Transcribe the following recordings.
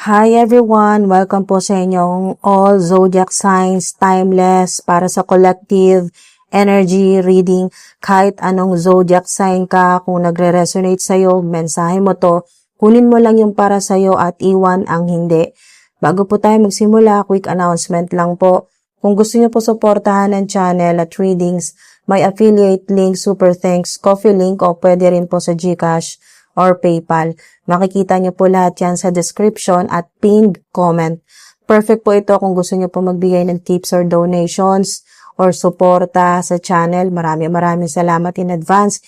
Hi everyone! Welcome po sa inyong all zodiac signs, timeless, para sa collective energy reading. Kahit anong zodiac sign ka, kung nagre-resonate sa'yo, mensahe mo to, kunin mo lang yung para sa'yo at iwan ang hindi. Bago po tayo magsimula, quick announcement lang po. Kung gusto niyo po suportahan ng channel at readings, may affiliate link, super thanks, coffee link o pwede rin po sa GCash or PayPal. Makikita niyo po lahat yan sa description at pinned comment. Perfect po ito kung gusto niyo po magbigay ng tips or donations or suporta sa channel. Maraming salamat in advance.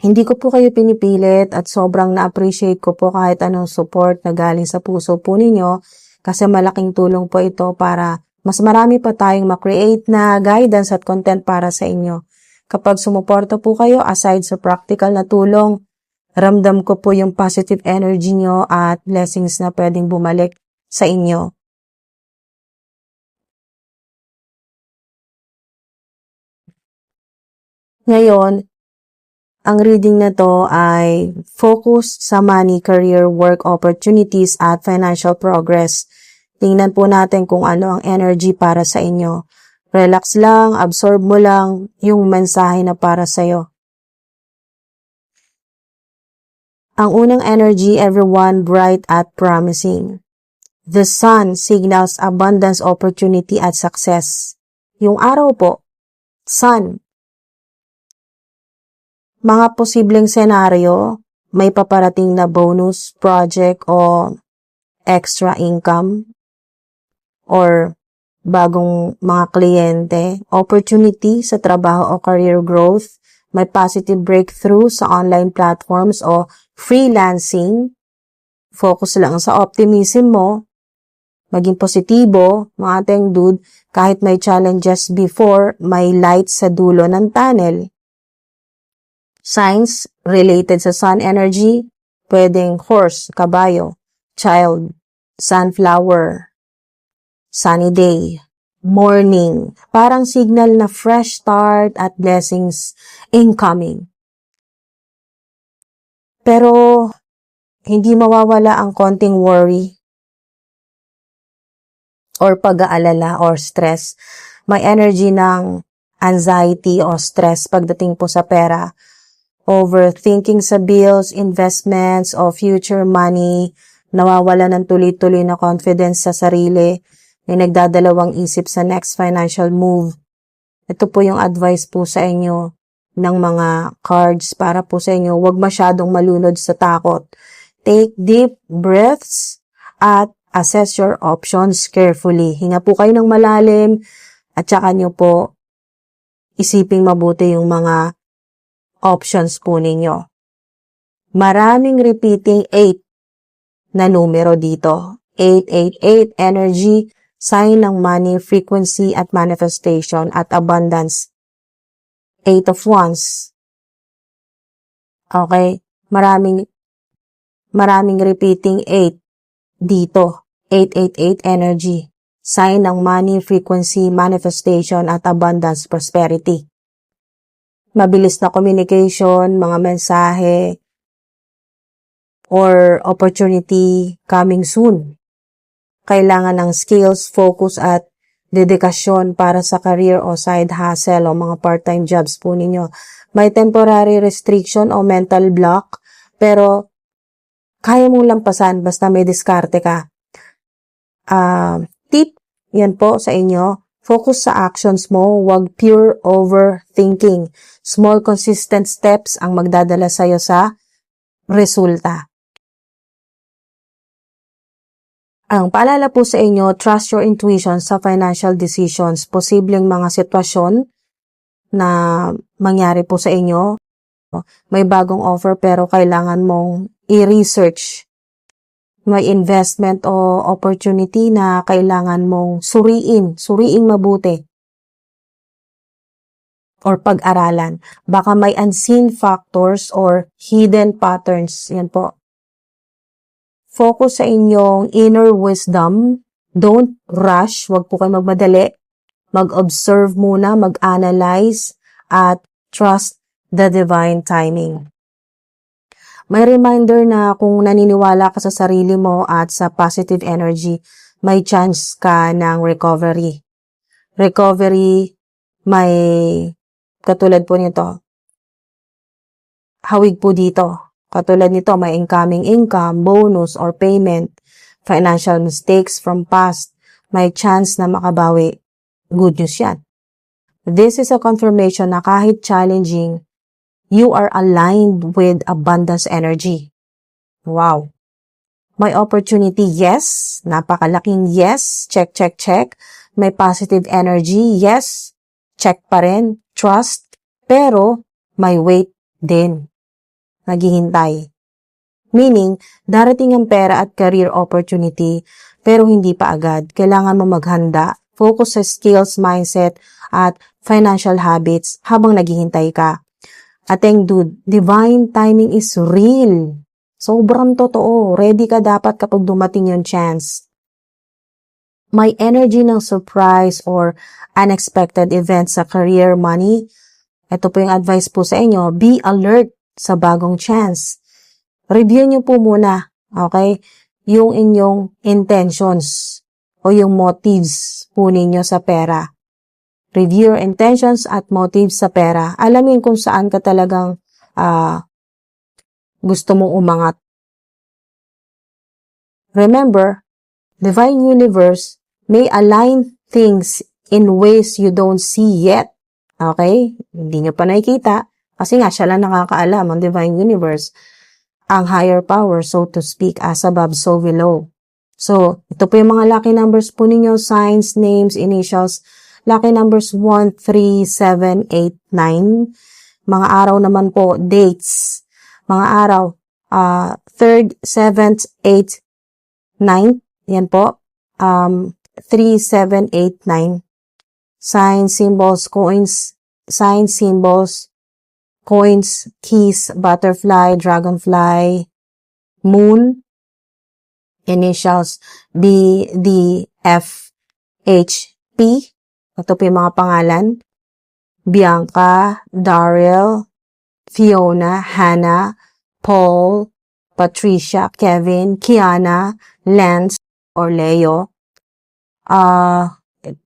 Hindi ko po kayo pinipilit at sobrang na-appreciate ko po kahit anong support na galing sa puso po ninyo kasi malaking tulong po ito para mas marami pa tayong ma-create na guidance at content para sa inyo. Kapag sumuporta po kayo, aside sa practical na tulong, ramdam ko po yung positive energy nyo at blessings na pwedeng bumalik sa inyo. Ngayon, ang reading na to ay focus sa money, career, work opportunities at financial progress. Tingnan po natin kung ano ang energy para sa inyo. Relax lang, absorb mo lang yung mensahe na para sa'yo. Ang unang energy, everyone, bright at promising. The sun signals abundance, opportunity at success. Yung araw po, sun. Mga posibleng senaryo, may paparating na bonus, project o extra income or bagong mga kliyente, opportunity sa trabaho o career growth, may positive breakthrough sa online platforms o freelancing. Focus lang sa optimism mo, maging positibo, mga ating dude, kahit may challenges before, may light sa dulo ng tunnel. Signs related sa sun energy, pwedeng horse, kabayo, child, sunflower, sunny day, morning, parang signal na fresh start at blessings incoming. Pero hindi mawawala ang konting worry or pag-aalala or stress. May energy ng anxiety o stress pagdating po sa pera. Overthinking sa bills, investments o future money, nawawala ng tuloy-tuloy na confidence sa sarili, may nagdadalawang isip sa next financial move. Ito po yung advice po sa inyo ng mga cards para po sa inyo, huwag masyadong malunod sa takot. Take deep breaths at assess your options carefully. Hinga po kayo ng malalim at saka nyo po isiping mabuti yung mga options po ninyo. Maraming repeating 8 na numero dito. 888 energy, sign ng money, frequency at manifestation at abundance. 8 of Wands. Okay? Maraming repeating 8 dito. 888 energy, sign ng money, frequency, manifestation at abundance, prosperity. Mabilis na communication, mga mensahe, or opportunity coming soon. Kailangan ng skills, focus at dedikasyon para sa career o side hustle o mga part-time jobs po ninyo. May temporary restriction o mental block, pero kaya mong lampasan basta may diskarte ka. Tip, yan po sa inyo. Focus sa actions mo, wag pure overthinking. Small consistent steps ang magdadala sa'yo sa resulta. Ang paalala po sa inyo, trust your intuition sa financial decisions. Posibleng mga sitwasyon na mangyari po sa inyo. May bagong offer pero kailangan mong i-research. May investment o opportunity na kailangan mong suriin mabuti or pag-aralan. Baka may unseen factors or hidden patterns. Yan po. Focus sa inyong inner wisdom. Don't rush. Huwag po kayo magmadali. Mag-observe muna, mag-analyze, at trust the divine timing. May reminder na kung naniniwala ka sa sarili mo at sa positive energy, may chance ka ng recovery. Recovery, may katulad po nito. Hawig po dito. Katulad nito, may incoming income, bonus, or payment, financial mistakes from past, may chance na makabawi. Good news yan. This is a confirmation na kahit challenging, you are aligned with abundance energy. Wow. May opportunity, yes. Napakalaking yes. Check, check, check. May positive energy, yes. Check pa rin. Trust. Pero, may wait din. Naghihintay. Meaning, darating ang pera at career opportunity, pero hindi pa agad. Kailangan mo maghanda, focus sa skills, mindset, at financial habits habang naghihintay ka. Ateng dude, divine timing is real. Sobrang totoo. Ready ka dapat kapag dumating yung chance. May energy ng surprise or unexpected events sa career, money. Ito po yung advice po sa inyo. Be alert sa bagong chance. Review nyo po muna, okay, yung inyong intentions o yung motives po ninyo sa pera. Review your intentions at motives sa pera. Alamin kung saan ka talagang gusto mong umangat. Remember, Divine Universe may align things in ways you don't see yet. Okay? Hindi nyo pa nakikita. Kasi nga, siya lang nakakaalam ang Divine Universe. Ang higher power, so to speak, as above, so below. So, ito po yung mga lucky numbers po ninyo, signs, names, initials. Lucky numbers 1, 3, 7, 8, 9. Mga araw naman po, dates. Mga araw, 3rd, 7th, 8th, 9th. Yan po. 3, 7, 8, 9. Signs, symbols, coins, signs, symbols, coins, keys, butterfly, dragonfly, moon, initials, B, D, F, H, P. Ito po yung mga pangalan. Bianca, Daryl, Fiona, Hannah, Paul, Patricia, Kevin, Kiana, Lance, or Leo.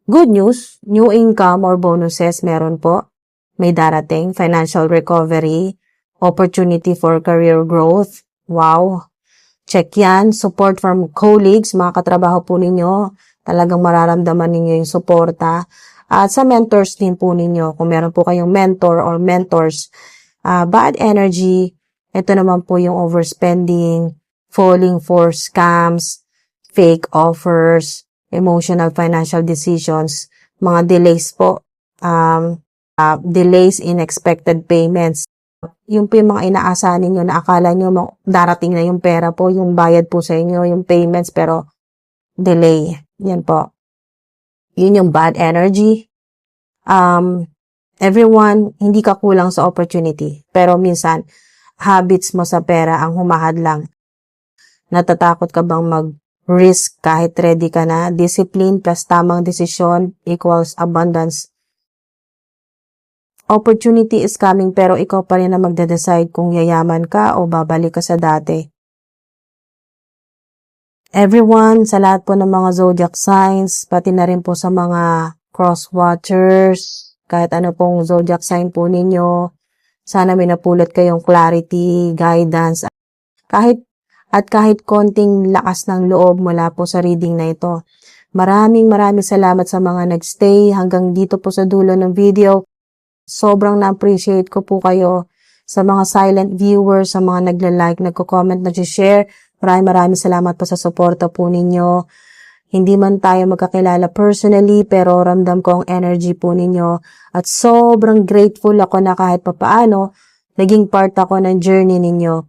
Good news, new income or bonuses meron po. May darating, financial recovery, opportunity for career growth. Wow. Check yan. Support from colleagues, mga katrabaho po ninyo. Talagang mararamdaman ninyo yung suporta. At sa mentors din po ninyo, kung meron po kayong mentor or mentors. Bad energy, ito naman po yung overspending, falling for scams, fake offers, emotional financial decisions, mga delays po. Delays in expected payments. Yung po yung mga inaasahan ninyo na akala nyo darating na yung pera po, yung bayad po sa inyo, yung payments, pero delay. Yan po. Yun yung bad energy. Everyone, hindi ka kulang sa opportunity. Pero minsan, habits mo sa pera ang humahadlang. Natatakot ka bang mag-risk kahit ready ka na? Discipline plus tamang desisyon equals abundance. Opportunity is coming pero ikaw pa rin na magde-decide kung yayaman ka o babalik ka sa dati. Everyone, sa lahat po ng mga zodiac signs, pati na rin po sa mga cross-watchers, kahit ano pong zodiac sign po ninyo, sana may napulot kayong clarity, guidance, kahit konting lakas ng loob mula po sa reading na ito. Maraming salamat sa mga nagstay hanggang dito po sa dulo ng video. Sobrang na-appreciate ko po kayo sa mga silent viewers, sa mga nagla-like, nagko-comment, nag-share. Maraming salamat po sa suporta po ninyo. Hindi man tayo magkakilala personally, pero ramdam ko ang energy po ninyo. At sobrang grateful ako na kahit papaano, naging part ako ng journey ninyo.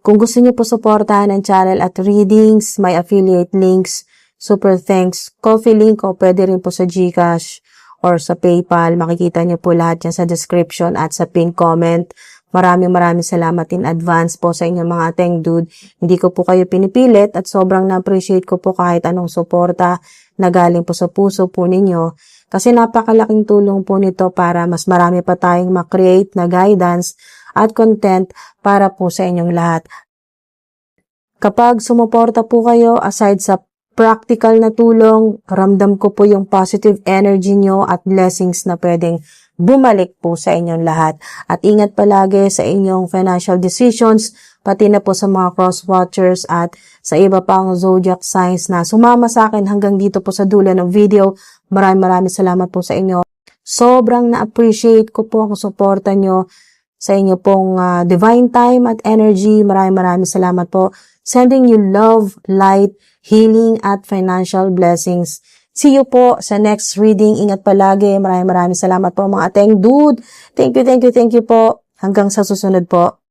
Kung gusto niyo po suportahan ang channel at readings, may affiliate links, super thanks, coffee link o pwede rin po sa GCash or sa PayPal. Makikita niyo po lahat yan sa description at sa pin comment. Maraming salamat in advance po sa inyong mga Teng Dude. Hindi ko po kayo pinipilit at sobrang na-appreciate ko po kahit anong suporta na galing po sa puso po ninyo. Kasi napakalaking tulong po nito para mas marami pa tayong ma-create na guidance at content para po sa inyong lahat. Kapag sumuporta po kayo, aside sa practical na tulong, ramdam ko po yung positive energy nyo at blessings na pwedeng bumalik po sa inyong lahat. At ingat palagi sa inyong financial decisions, pati na po sa mga cross-watchers at sa iba pang zodiac signs na sumama sa akin hanggang dito po sa dulo ng video. Maraming salamat po sa inyo. Sobrang na-appreciate ko po ang suporta nyo sa inyo pong divine time at energy. Maraming salamat po. Sending you love, light, healing, at financial blessings. See you po sa next reading. Ingat palagi. Maraming salamat po mga ateng dude. Thank you po. Hanggang sa susunod po.